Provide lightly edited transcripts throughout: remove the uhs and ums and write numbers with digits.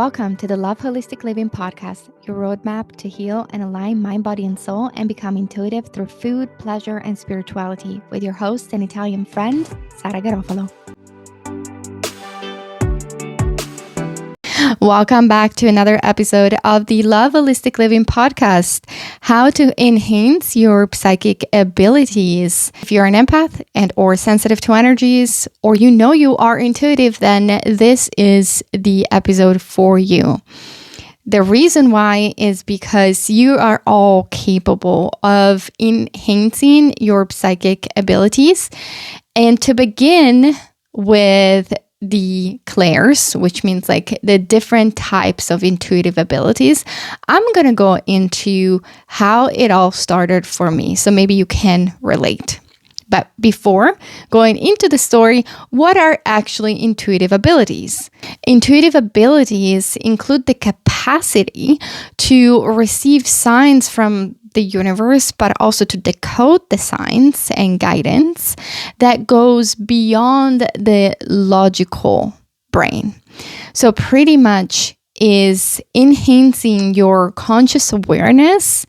Welcome to the Love Holistic Living Podcast, your roadmap to heal and align mind, body, and soul and become intuitive through food, pleasure, and spirituality with your host and Italian friend, Sara. Welcome back to another episode of the Love Holistic Living Podcast, how to enhance your psychic abilities. If you're an empath and or sensitive to energies, or you know you are intuitive, then this is the episode for you. The reason why is because you are all capable of enhancing your psychic abilities. And to begin with the clairs, which means like the different types of intuitive abilities, I'm going to go into how it all started for me. So maybe you can relate. But before going into the story, what are actually intuitive abilities? Intuitive abilities include the capacity to receive signs from the universe, but also to decode the signs and guidance that goes beyond the logical brain. So pretty much is enhancing your conscious awareness,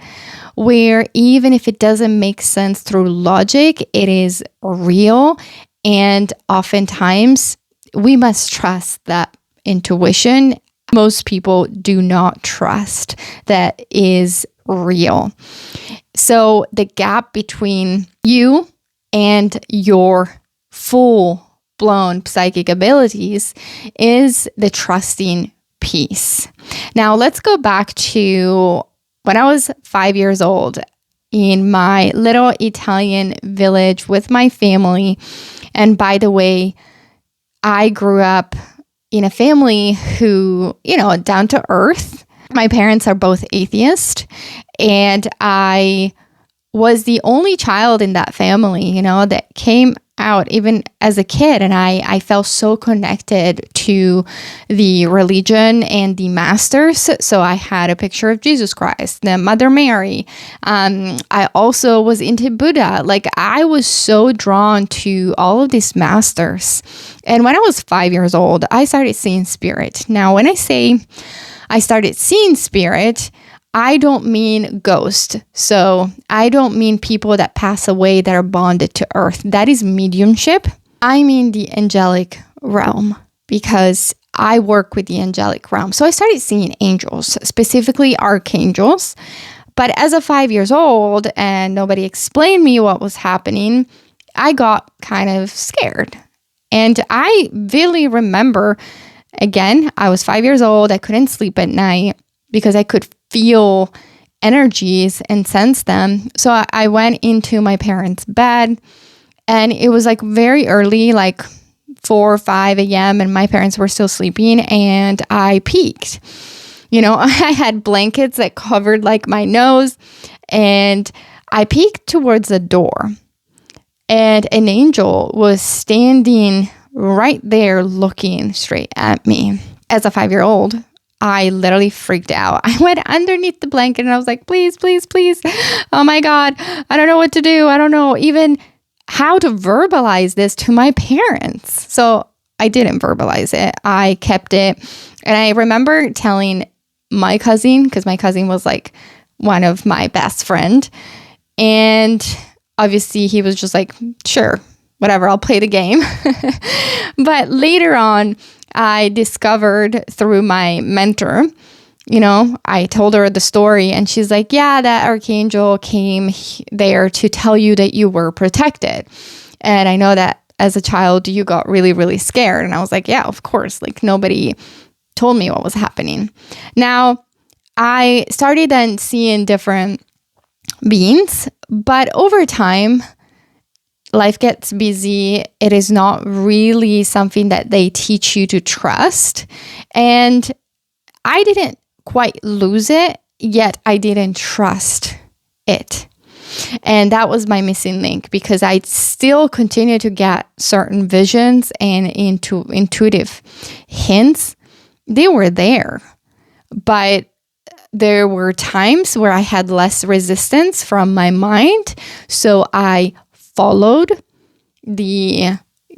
where even if it doesn't make sense through logic, it is real. And oftentimes we must trust that intuition. Most people do not trust that is real. So the gap between you and your full-blown psychic abilities is the trusting piece. Now let's go back to when I was 5 years old in my little Italian village with my family. And by the way, I grew up in a family who, down to earth. My parents are both atheists, and I was the only child in that family, that came out even as a kid. And I felt so connected to the religion and the masters. So I had a picture of Jesus Christ, the Mother Mary. I also was into Buddha. Like I was so drawn to all of these masters. And when I was 5 years old, I started seeing spirit. Now, when I say I started seeing spirit, I don't mean ghost. So I don't mean people that pass away that are bonded to earth. That is mediumship. I mean the angelic realm, because I work with the angelic realm. So I started seeing angels, specifically archangels. But as a 5 years old and nobody explained me what was happening, I got kind of scared. And I really remember, again, I was 5 years old. I couldn't sleep at night because I could feel energies and sense them. So I went into my parents' bed, and it was like very early, like 4 or 5 a.m. and my parents were still sleeping, and I peeked. I had blankets that covered like my nose, and I peeked towards the door, and an angel was standing right there looking straight at me. As a 5-year-old, I literally freaked out. I went underneath the blanket and I was like, please, please, please. Oh my God, I don't know what to do. I don't know even how to verbalize this to my parents. So I didn't verbalize it. I kept it. And I remember telling my cousin, because my cousin was like one of my best friend. And obviously he was just like, sure, whatever, I'll play the game. But later on, I discovered through my mentor, I told her the story, and she's like, yeah, that archangel came there to tell you that you were protected. And I know that as a child, you got really, really scared. And I was like, yeah, of course. Like nobody told me what was happening. Now, I started then seeing different beings, but over time, life gets busy. It is not really something that they teach you to trust. And I didn't quite lose it, yet I didn't trust it. And that was my missing link, because I still continue to get certain visions and intuitive hints. They were there, but there were times where I had less resistance from my mind. So I followed the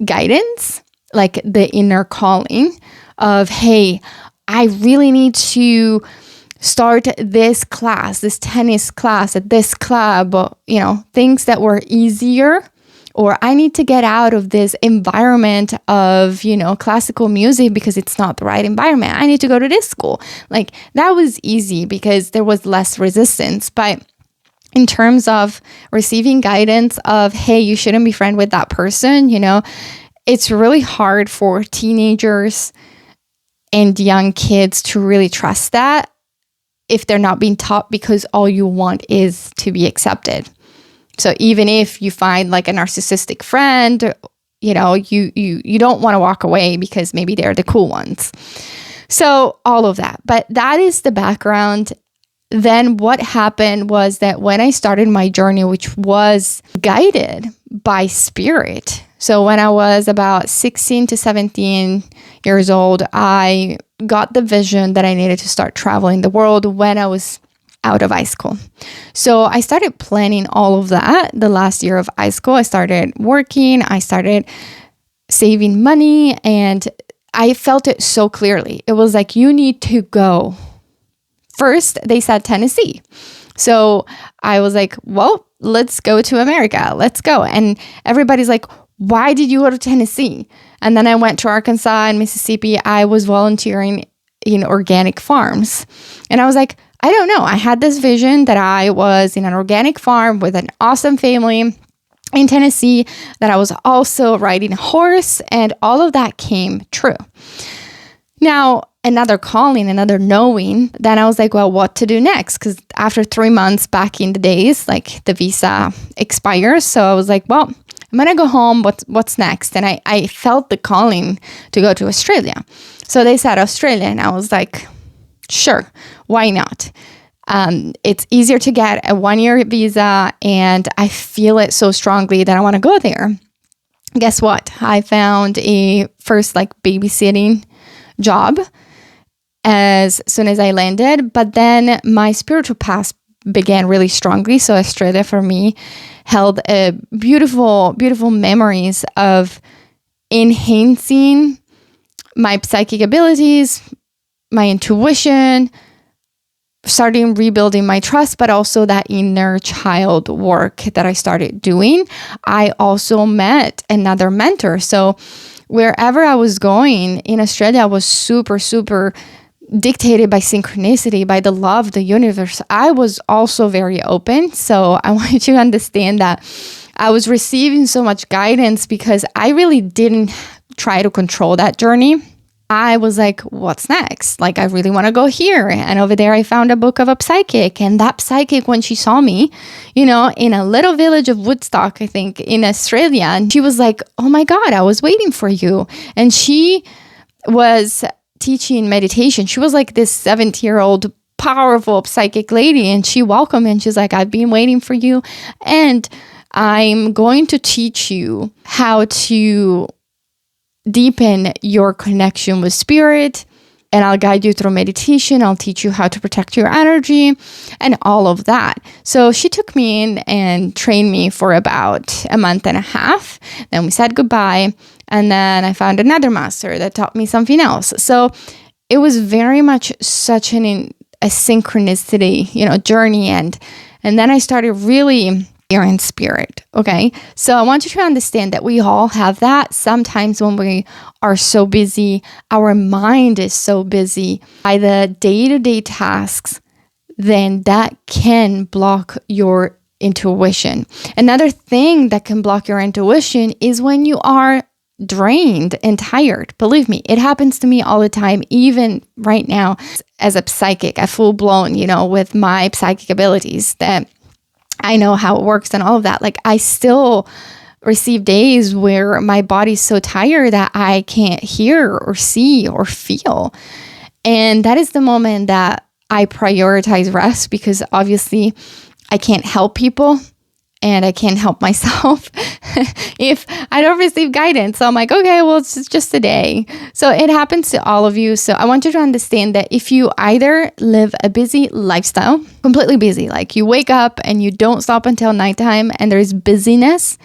guidance, like the inner calling of, hey, I really need to start this class, this tennis class at this club, things that were easier. Or I need to get out of this environment of, classical music because it's not the right environment. I need to go to this school. Like that was easy because there was less resistance. But in terms of receiving guidance of, hey, you shouldn't be friends with that person, it's really hard for teenagers and young kids to really trust that if they're not being taught, because all you want is to be accepted. So even if you find like a narcissistic friend, you don't want to walk away because maybe they're the cool ones. So all of that. But that is the background. Then what happened was that when I started my journey, which was guided by spirit. So when I was about 16 to 17 years old, I got the vision that I needed to start traveling the world when I was out of high school. So I started planning all of that the last year of high school. I started working, I started saving money, and I felt it so clearly. It was like, you need to go. First, they said Tennessee. So I was like, well, let's go to America. Let's go. And everybody's like, why did you go to Tennessee? And then I went to Arkansas and Mississippi. I was volunteering in organic farms. And I was like, I don't know. I had this vision that I was in an organic farm with an awesome family in Tennessee, that I was also riding a horse, and all of that came true. Now, another calling, another knowing, then I was like, well, what to do next? Because after 3 months back in the days, like the visa expires. So I was like, well, I'm going to go home. What's next? And I felt the calling to go to Australia. So they said Australia, and I was like, sure, why not? It's easier to get a 1-year visa, and I feel it so strongly that I want to go there. Guess what? I found a first babysitting job as soon as I landed, but then my spiritual path began really strongly. So Australia for me held a beautiful, beautiful memories of enhancing my psychic abilities, my intuition, starting rebuilding my trust, but also that inner child work that I started doing. I also met another mentor. So wherever I was going in Australia was super, super dictated by synchronicity, by the love of the universe. I was also very open. So I want you to understand that I was receiving so much guidance because I really didn't try to control that journey. I was like, what's next? I really want to go here. And over there, I found a book of a psychic. And that psychic, when she saw me, in a little village of Woodstock, I think, in Australia, and she was like, oh my God, I was waiting for you. And she was teaching meditation. She was like this 70-year-old powerful psychic lady. And she welcomed me and she's like, I've been waiting for you. And I'm going to teach you how to deepen your connection with spirit, and I'll guide you through meditation. I'll teach you how to protect your energy and all of that. So she took me in and trained me for about a month and a half. Then we said goodbye. And then I found another master that taught me something else. So it was very much such a synchronicity, journey. And then I started really in spirit. Okay. So I want you to understand that we all have that. Sometimes when we are so busy, our mind is so busy by the day-to-day tasks, then that can block your intuition. Another thing that can block your intuition is when you are drained and tired. Believe me, it happens to me all the time, even right now as a psychic, a full-blown, with my psychic abilities, that I know how it works and all of that. I still receive days where my body's so tired that I can't hear or see or feel. And that is the moment that I prioritize rest, because obviously I can't help people and I can't help myself if I don't receive guidance. So I'm like, okay, well, it's just a day. So it happens to all of you. So I want you to understand that if you either live a busy lifestyle, completely busy, you wake up and you don't stop until nighttime and there's busyness,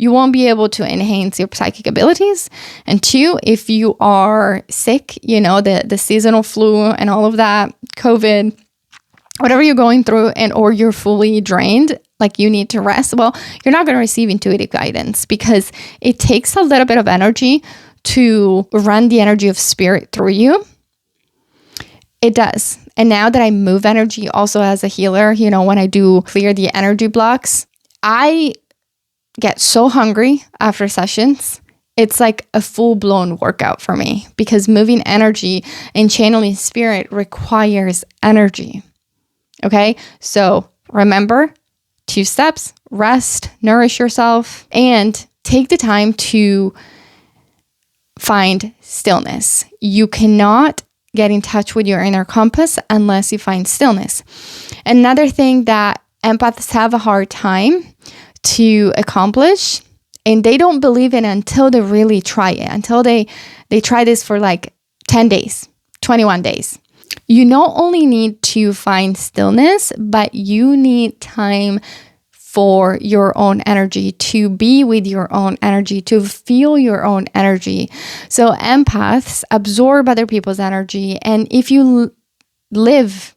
you won't be able to enhance your psychic abilities. And 2, if you are sick, the seasonal flu and all of that, COVID, whatever you're going through, and or you're fully drained, like you need to rest, well, you're not going to receive intuitive guidance because it takes a little bit of energy to run the energy of spirit through you. It does. And now that I move energy also as a healer, when I do clear the energy blocks, I get so hungry after sessions. It's like a full-blown workout for me because moving energy and channeling spirit requires energy. Okay? So remember, 2 steps: rest, nourish yourself, and take the time to find stillness. You cannot get in touch with your inner compass unless you find stillness. Another thing that empaths have a hard time to accomplish, and they don't believe in until they really try it, until they try this for like 10 days, 21 days. You not only need to find stillness, but you need time for your own energy, to be with your own energy, to feel your own energy. So empaths absorb other people's energy. And if you live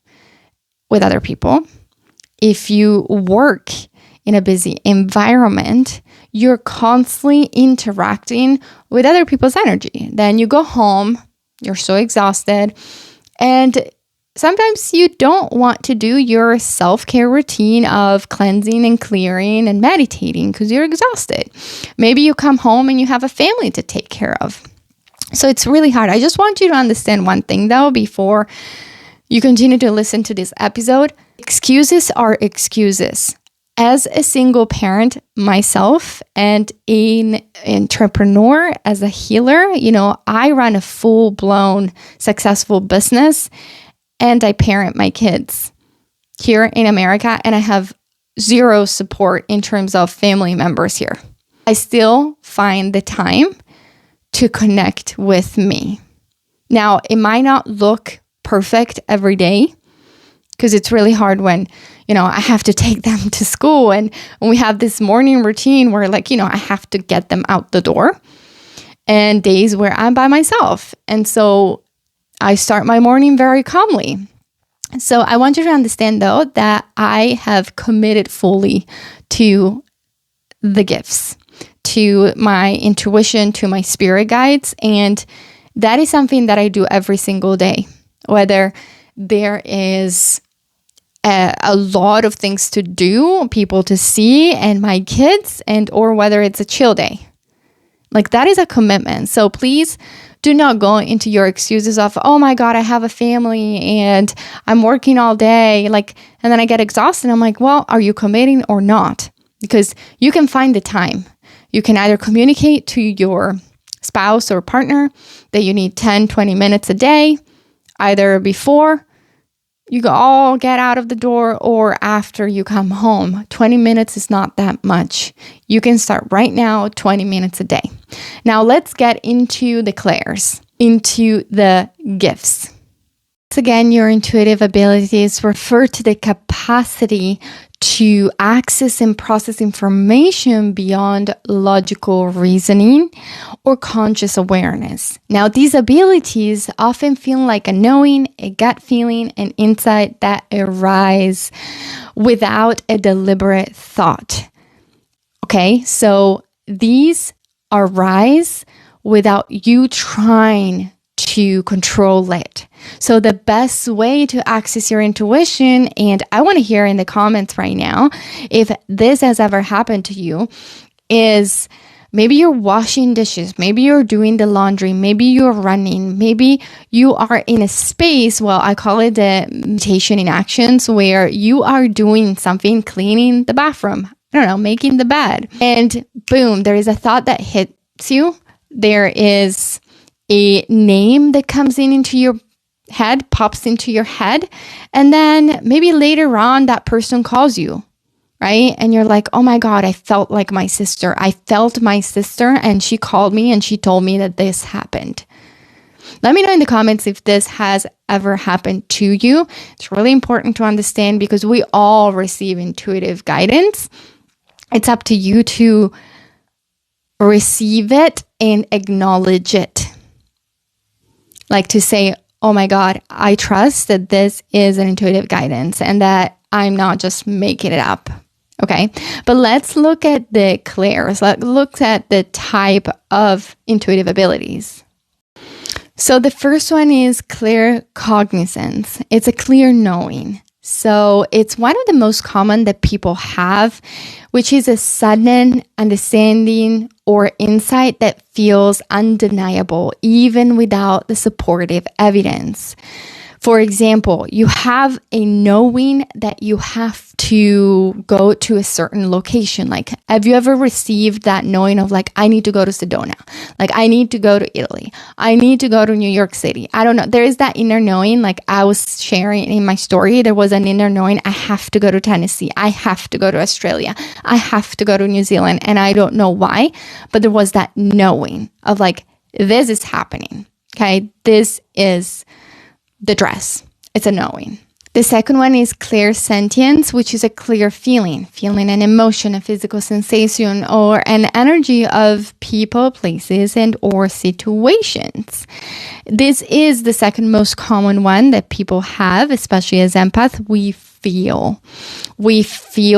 with other people, if you work in a busy environment, you're constantly interacting with other people's energy. Then you go home, you're so exhausted, and sometimes you don't want to do your self-care routine of cleansing and clearing and meditating because you're exhausted. Maybe you come home and you have a family to take care of. So it's really hard. I just want you to understand one thing though before you continue to listen to this episode. Excuses are excuses. As a single parent myself and an entrepreneur, as a healer, I run a full-blown successful business and I parent my kids here in America, and I have zero support in terms of family members here. I still find the time to connect with me. Now, it might not look perfect every day because it's really hard when, I have to take them to school and we have this morning routine where I have to get them out the door, and days where I'm by myself. And so I start my morning very calmly. So I want you to understand though that I have committed fully to the gifts, to my intuition, to my spirit guides. And that is something that I do every single day, whether there is a lot of things to do, people to see, and my kids, or whether it's a chill day. That is a commitment. So please do not go into your excuses of, oh my God, I have a family and I'm working all day. And then I get exhausted. I'm like, well, are you committing or not? Because you can find the time. You can either communicate to your spouse or partner that you need 10, 20 minutes a day, either before you all get out of the door or after you come home. 20 minutes is not that much. You can start right now, 20 minutes a day. Now let's get into the clairs, into the gifts. Once again, your intuitive abilities refer to the capacity to access and process information beyond logical reasoning or conscious awareness. Now, these abilities often feel like a knowing, a gut feeling, an insight that arise without a deliberate thought. Okay, so these arise without you trying to control it. So the best way to access your intuition, and I want to hear in the comments right now if this has ever happened to you, is maybe you're washing dishes, maybe you're doing the laundry, maybe you're running, maybe you are in a space, well, I call it the meditation in actions, where you are doing something, cleaning the bathroom, I don't know, making the bed, and boom, there is a thought that hits you. There is a name that comes into your head, pops into your head, and then maybe later on that person calls you, right? And you're like, oh my God, I felt like my sister. I felt my sister and she called me and she told me that this happened. Let me know in the comments if this has ever happened to you. It's really important to understand because we all receive intuitive guidance. It's up to you to receive it and acknowledge it. Like to say, oh my God, I trust that this is an intuitive guidance and that I'm not just making it up. Okay, but let's look at the clairs. Let's look at the type of intuitive abilities. So the first one is claircognizance. It's a clear knowing. So it's one of the most common that people have, which is a sudden understanding or insight that feels undeniable, even without the supportive evidence. For example, you have a knowing that you have to go to a certain location. Like, have you ever received that knowing of like, I need to go to Sedona, like I need to go to Italy, I need to go to New York City? I don't know. There is that inner knowing. Like I was sharing in my story, there was an inner knowing. I have to go to Tennessee. I have to go to Australia. I have to go to New Zealand. And I don't know why, but there was that knowing of like, this is happening. Okay. This is the dress. It's a knowing. The second one is clairsentience, which is a clear feeling an emotion, a physical sensation, or an energy of people, places, and or situations. This is the second most common one that people have, especially as empath. We feel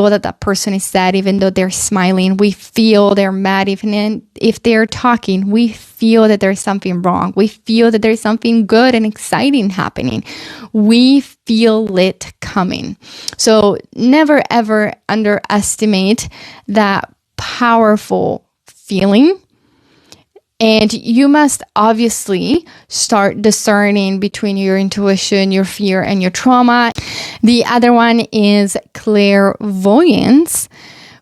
that that person is sad even though they're smiling. We feel they're mad even if they're talking. We feel that there's something wrong. We feel that there's something good and exciting happening. We feel it coming. So never ever underestimate that powerful feeling. And you must obviously start discerning between your intuition, your fear, and your trauma. The other one is clairvoyance,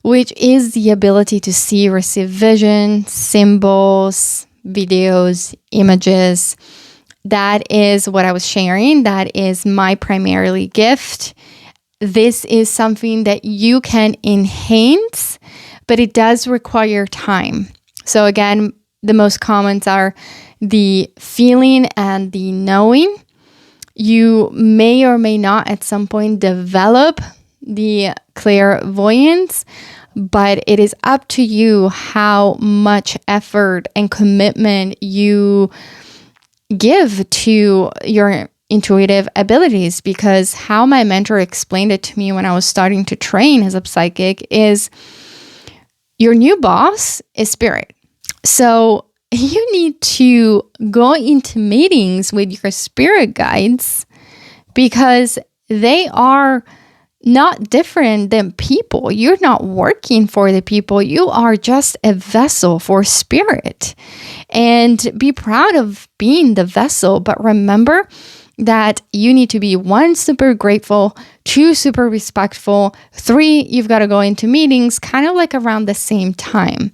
which is the ability to see, receive vision, symbols, videos, images. That is what I was sharing. That is my primarily gift. This is something that you can enhance, but it does require time. So again, the most commons are the feeling and the knowing. You may or may not at some point develop the clairvoyance, but it is up to you how much effort and commitment you give to your intuitive abilities. Because how my mentor explained it to me when I was starting to train as a psychic is your new boss is spirit. So you need to go into meetings with your spirit guides because they are not different than people. You're not working for the people. You are just a vessel for spirit. And be proud of being the vessel. But remember that you need to be 1, super grateful, 2, super respectful, 3, you've got to go into meetings kind of like around the same time.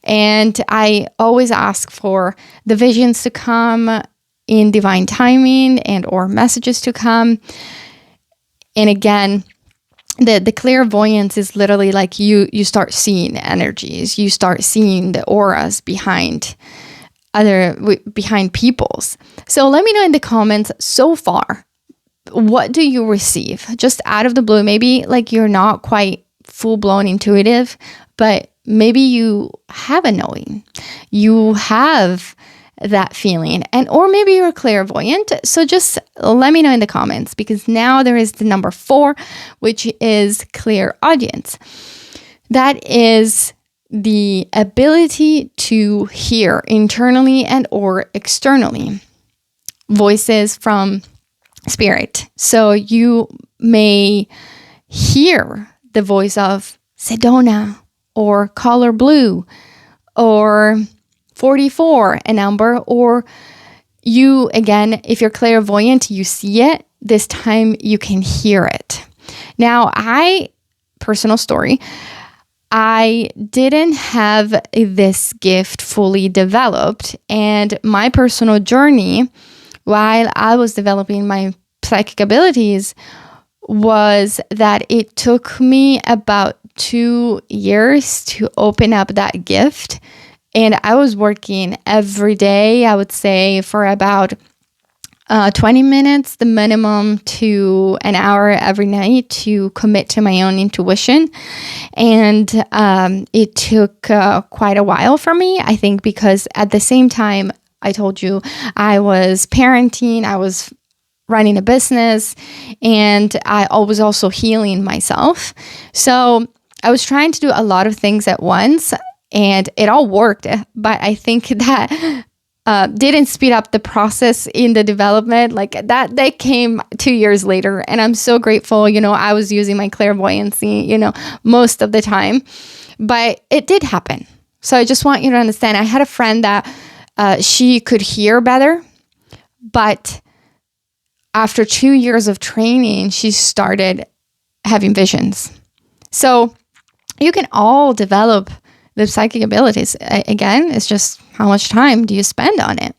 And I always ask for the visions to come in divine timing and or messages to come. And again, the clairvoyance is literally like you start seeing energies, you start seeing the auras behind people's. So let me know in the comments so far, what do you receive? Just out of the blue, maybe like you're not quite full-blown intuitive, but maybe you have a knowing. You have that feeling, and or maybe you're clairvoyant. So just let me know in the comments, because now there is the number 4, which is clairaudience. That is the ability to hear internally and or externally voices from spirit. So you may hear the voice of Sedona or color blue or 44, a number, or you, again, if you're clairvoyant, you see it. This time you can hear it. Now, personal story, I didn't have this gift fully developed, and my personal journey while I was developing my psychic abilities was that it took me about 2 years to open up that gift. And I was working every day, I would say, for about 20 minutes, the minimum, to an hour every night to commit to my own intuition. And it took quite a while for me, I think, because at the same time, I told you, I was parenting, I was running a business, and I was also healing myself. So I was trying to do a lot of things at once, and it all worked. But I think that didn't speed up the process in the development. Like that came 2 years later, and I'm so grateful. I was using my clairvoyancy, most of the time, but it did happen. So I just want you to understand. I had a friend that she could hear better, but after 2 years of training, she started having visions. So you can all develop the psychic abilities. Again, it's just how much time do you spend on it?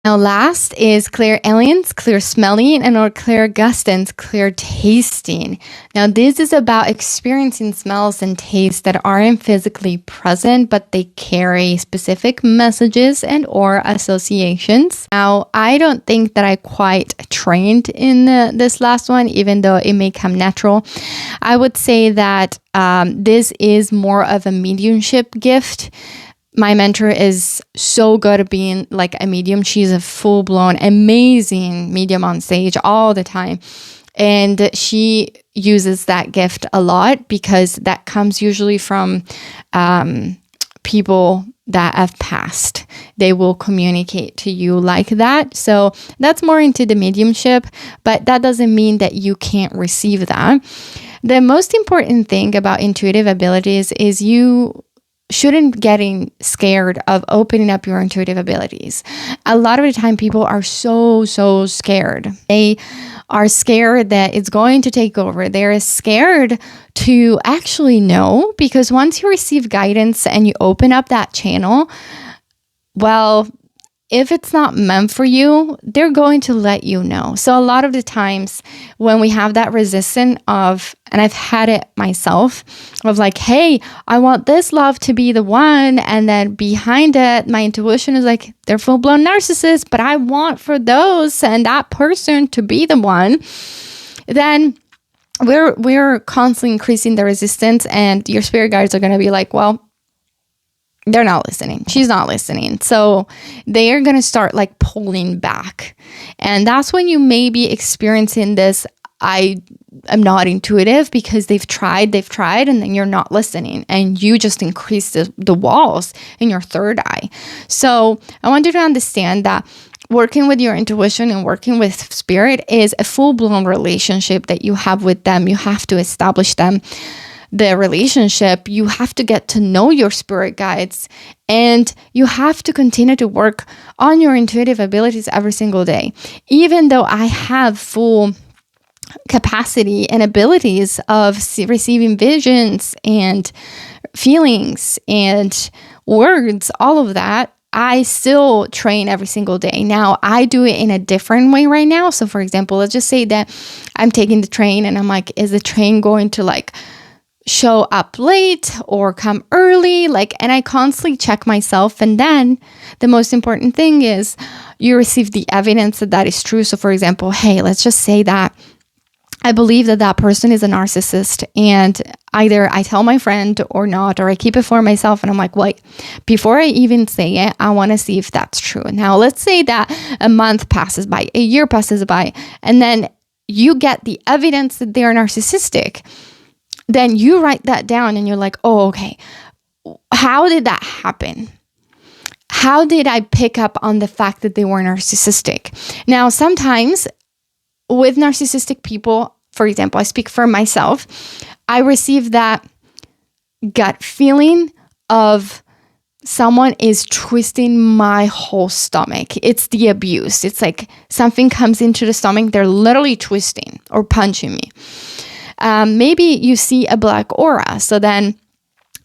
Now, last is clairaudience, clear smelling, and or clairgustance, clear tasting. Now, this is about experiencing smells and tastes that aren't physically present, but they carry specific messages and or associations. Now, I don't think that I quite trained in this last one, even though it may come natural. I would say that this is more of a mediumship gift. My mentor is so good at being like a medium. She's a full-blown, amazing medium on stage all the time. And she uses that gift a lot because that comes usually from people that have passed. They will communicate to you like that. So that's more into the mediumship, but that doesn't mean that you can't receive that. The most important thing about intuitive abilities is you shouldn't getting scared of opening up your intuitive abilities. A lot of the time people are so scared. They are scared that it's going to take over. They're scared to actually know, because once you receive guidance and you open up that channel, well, if it's not meant for you, they're going to let you know. So a lot of the times when we have that resistance of, and I've had it myself, of like, hey, I want this love to be the one. And then behind it, my intuition is like, they're full-blown narcissists, but I want for those and that person to be the one. Then we're constantly increasing the resistance, and your spirit guides are going to be like, well, they're not listening. She's not listening. So they are going to start like pulling back. And that's when you may be experiencing this, I am not intuitive, because they've tried, and then you're not listening. And you just increase the walls in your third eye. So I want you to understand that working with your intuition and working with spirit is a full-blown relationship that you have with them. You have to establish the relationship. You have to get to know your spirit guides, and you have to continue to work on your intuitive abilities every single day. Even though I have full capacity and abilities of receiving visions and feelings and words, all of that, I still train every single day. Now, I do it in a different way right now. So for example, let's just say that I'm taking the train and I'm like, is the train going to like show up late or come early? And I constantly check myself. And then the most important thing is you receive the evidence that that is true. So for example, hey, let's just say that I believe that that person is a narcissist, and either I tell my friend or not, or I keep it for myself. And I'm like, wait, before I even say it, I want to see if that's true. Now, let's say that a month passes by, a year passes by, and then you get the evidence that they're narcissistic. Then you write that down and you're like, oh, okay, how did that happen? How did I pick up on the fact that they were narcissistic? Now, sometimes with narcissistic people, for example, I speak for myself, I receive that gut feeling of someone is twisting my whole stomach. It's the abuse. It's like something comes into the stomach, they're literally twisting or punching me. Maybe you see a black aura. So then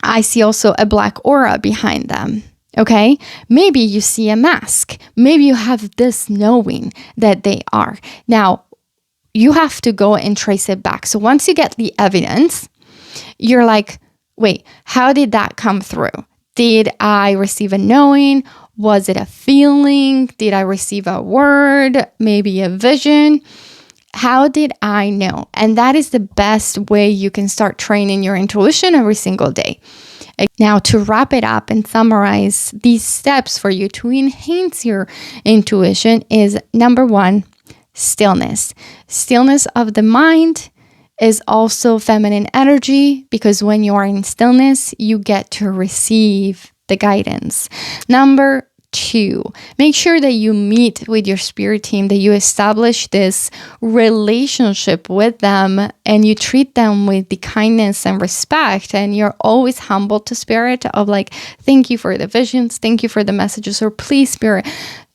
I see also a black aura behind them. Okay. Maybe you see a mask. Maybe you have this knowing that they are. Now, you have to go and trace it back. So once you get the evidence, you're like, wait, how did that come through? Did I receive a knowing, Was it a feeling? Did I receive a word? Maybe a vision? How did I know? And that is the best way you can start training your intuition every single day. Now, to wrap it up and summarize these steps for you to enhance your intuition is number 1, stillness. Stillness of the mind is also feminine energy, because when you are in stillness, you get to receive the guidance. Number 2, make sure that you meet with your spirit team, that you establish this relationship with them, and you treat them with the kindness and respect, and you're always humble to spirit of like, thank you for the visions, thank you for the messages, or please spirit,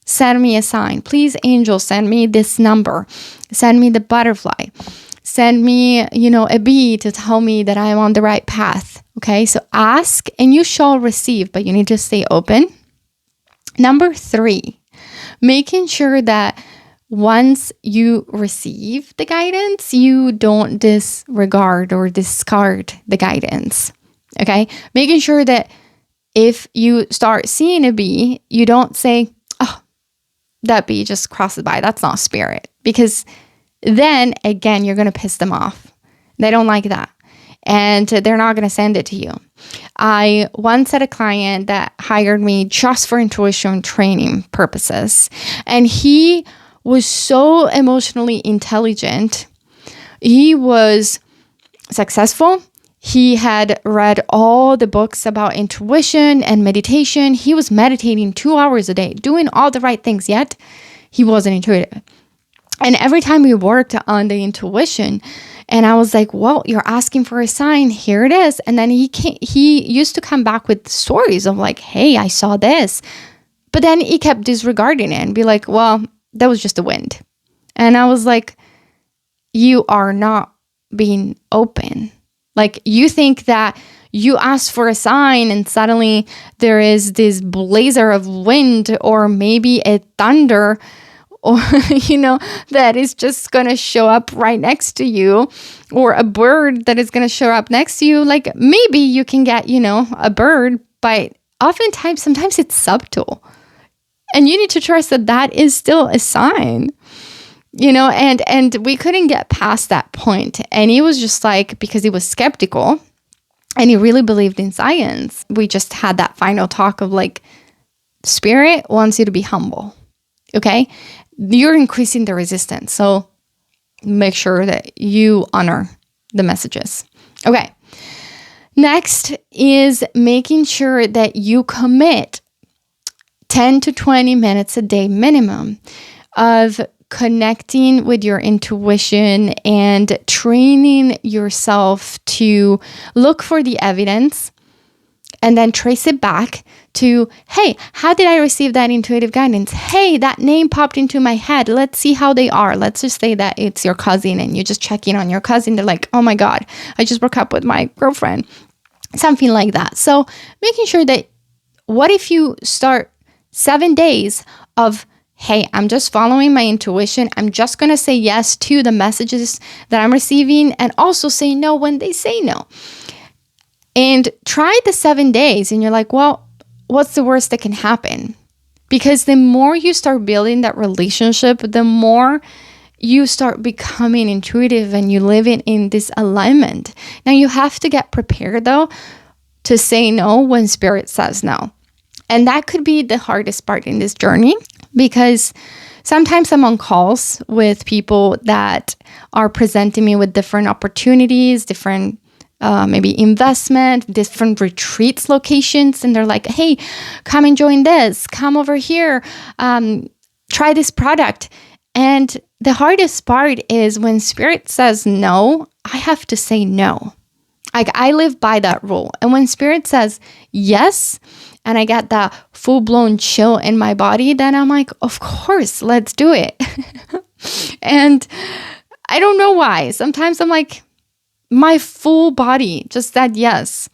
send me a sign. Please angel, send me this number, send me the butterfly, send me, a bee to tell me that I'm on the right path. Okay, so ask and you shall receive, but you need to stay open. Number 3, making sure that once you receive the guidance, you don't disregard or discard the guidance. Okay, making sure that if you start seeing a bee, you don't say, oh, that bee just crosses by. That's not spirit. Because then again, you're going to piss them off. They don't like that. And they're not going to send it to you. I once had a client that hired me just for intuition training purposes. And he was so emotionally intelligent. He was successful. He had read all the books about intuition and meditation. He was meditating 2 hours a day, doing all the right things, yet he wasn't intuitive. And every time we worked on the intuition, and I was like, well, you're asking for a sign. Here it is. And then he used to come back with stories of like, hey, I saw this. But then he kept disregarding it and be like, well, that was just the wind. And I was like, you are not being open. Like, you think that you ask for a sign and suddenly there is this blazer of wind, or maybe a thunder, or, that is just going to show up right next to you, or a bird that is going to show up next to you. Like, maybe you can get, a bird, but oftentimes, sometimes it's subtle. And you need to trust that that is still a sign, and we couldn't get past that point. And he was just like, because he was skeptical and he really believed in science, we just had that final talk of like, spirit wants you to be humble. Okay. You're increasing the resistance. So make sure that you honor the messages. Okay. Next is making sure that you commit 10 to 20 minutes a day minimum of connecting with your intuition and training yourself to look for the evidence and then trace it back to, hey, how did I receive that intuitive guidance? Hey, that name popped into my head. Let's see how they are. Let's just say that it's your cousin and you just check in on your cousin. They're like, oh my God, I just broke up with my girlfriend. Something like that. So making sure that, what if you start 7 days of, hey, I'm just following my intuition. I'm just going to say yes to the messages that I'm receiving, and also say no when they say no. And try the 7 days and you're like, well, what's the worst that can happen? Because the more you start building that relationship, the more you start becoming intuitive and you live in this alignment. Now you have to get prepared though to say no when spirit says no. And that could be the hardest part in this journey, because sometimes I'm on calls with people that are presenting me with different opportunities, different maybe investment, different retreats locations. And they're like, hey, come and join this, come over here, try this product. And the hardest part is when spirit says no, I have to say no. Like, I live by that rule. And when spirit says yes, and I get that full-blown chill in my body, then I'm like, of course, let's do it. And I don't know why. Sometimes I'm like, my full body just said yes.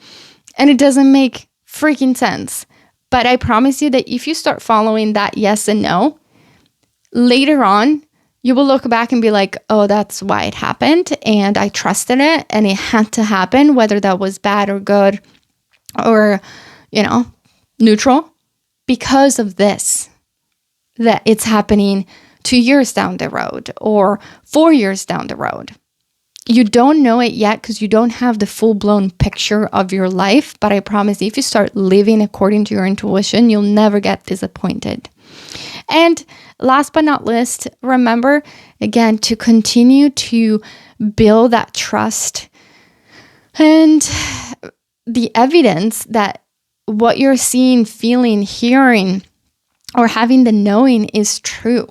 And it doesn't make freaking sense. But I promise you that if you start following that yes and no, later on, you will look back and be like, oh, that's why it happened. And I trusted it and it had to happen, whether that was bad or good or, neutral. because of this, that it's happening 2 years down the road or 4 years down the road. You don't know it yet because you don't have the full-blown picture of your life, but I promise if you start living according to your intuition, you'll never get disappointed. And last but not least, remember, again, to continue to build that trust and the evidence that what you're seeing, feeling, hearing, or having the knowing is true.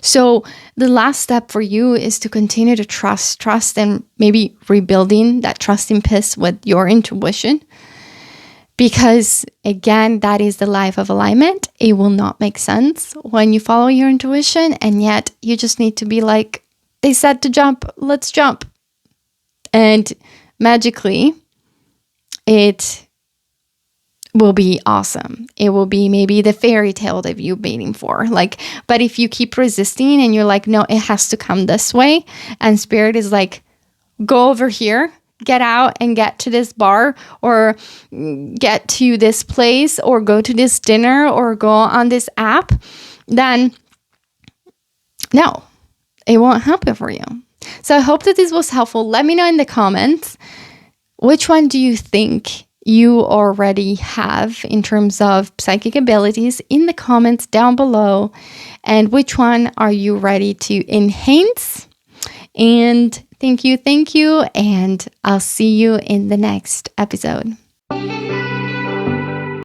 So the last step for you is to continue to trust and maybe rebuilding that trusting piece with your intuition. Because again, that is the life of alignment. It will not make sense when you follow your intuition, and yet you just need to be like, they said to jump, let's jump. And magically, it will be awesome. It will be maybe the fairy tale that you're waiting for. But if you keep resisting and you're like, no, it has to come this way, and spirit is like, go over here, get out and get to this bar, or get to this place, or go to this dinner, or go on this app, then no, it won't happen for you. So I hope that this was helpful. Let me know in the comments, which one do you think you already have in terms of psychic abilities in the comments down below, and which one are you ready to enhance? And thank you, and I'll see you in the next episode.